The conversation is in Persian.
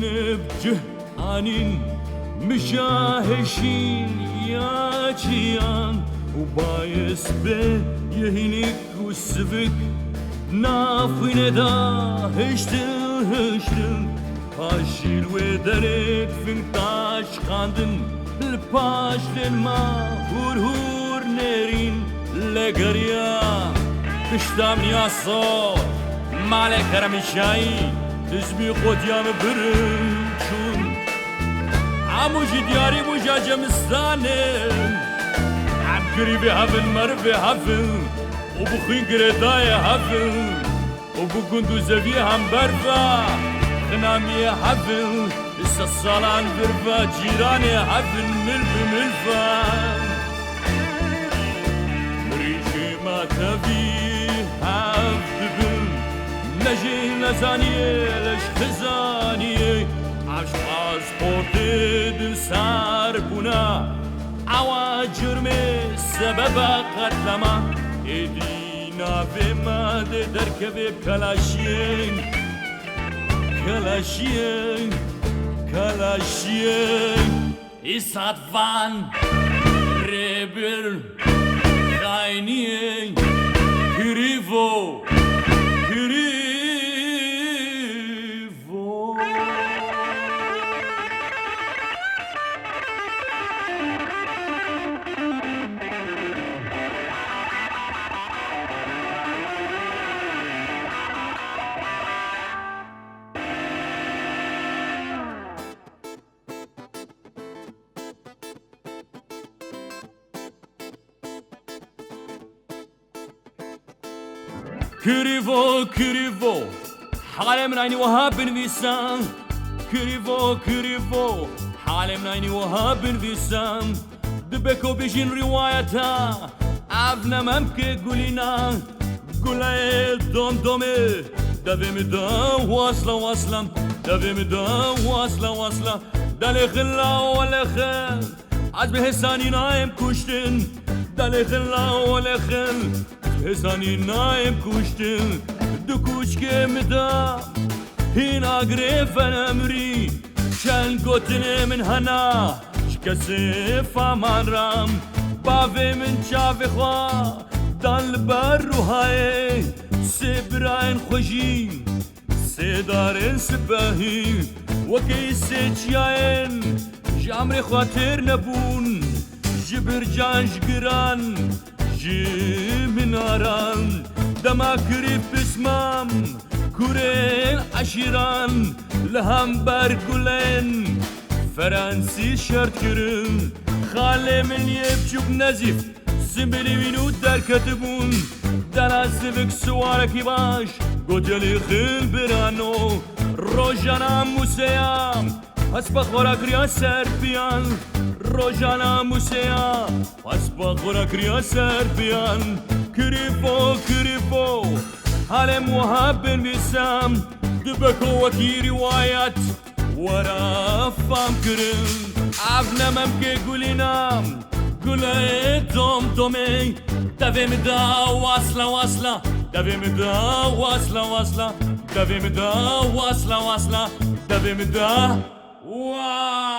نبجه عنين مشاهشين يا جيان وبايس به يهينك والسفك نافي ندا هشتل هاشيل ودرك فنتاش خاندن الباش للما هور نيرين لقريا تشتامني يا صور مالك كرم الشاي تزبي قديان برنشون عموجي دياري مجاجة مستانم عم قريبي هفل مربي هفل وبخين قريداي هفل وبقندو زبي هم برفا خنامي هفل لسه الصالان برفا جيراني هفل ملفا مريشي ما تبي هفل نجي نزانية لش خزانية عش پاسپورت دل سر بونا عوا جرم سبب قتلما ایدینا به ماده درکب کلاشین ایساد وان ریبل خاینی گریفو كريفو حالي من عيني وهاب بنفيسان كريفو حالي من عيني وهاب بنفيسان دبكو بيجين روايتها عفنا ممكن قولينا قولي دومي دافي مدا واصلة دافي مدا واصلة دالي خلا ولا خل عجب حساني نايم كشتن دالي خلا ولا خل حساني نايم كشتن دو كوشكي مدا هنا قريف امري شان قتني من هنا شكسف امان رام بافي من شافي خوا دان البر وهاي سبراين خوشين سدارين سباهي وكي سيتشاين جامري خاطر نبون جبر جان جقران جي مناران دما كريب بسمام كورين عشيران لهم برقلين فرنسي شرط كرن خالي من يبشوك نزيف زنبلي منو در كتبون در سبك سواركي باش قدلي خل برانو روجانا موسيام هسبا خورا كريا سربيان روجانا موسيا هسبا خورا كريا سربيان كريفو حالم وهاب بسام دبكو وكي روايات ورا فام كرن عفنا ممكن قولينا قولي دومي دافي مدا واصلة دافي مدا واصلة دافي مدا واصلة دافي مدا واصلة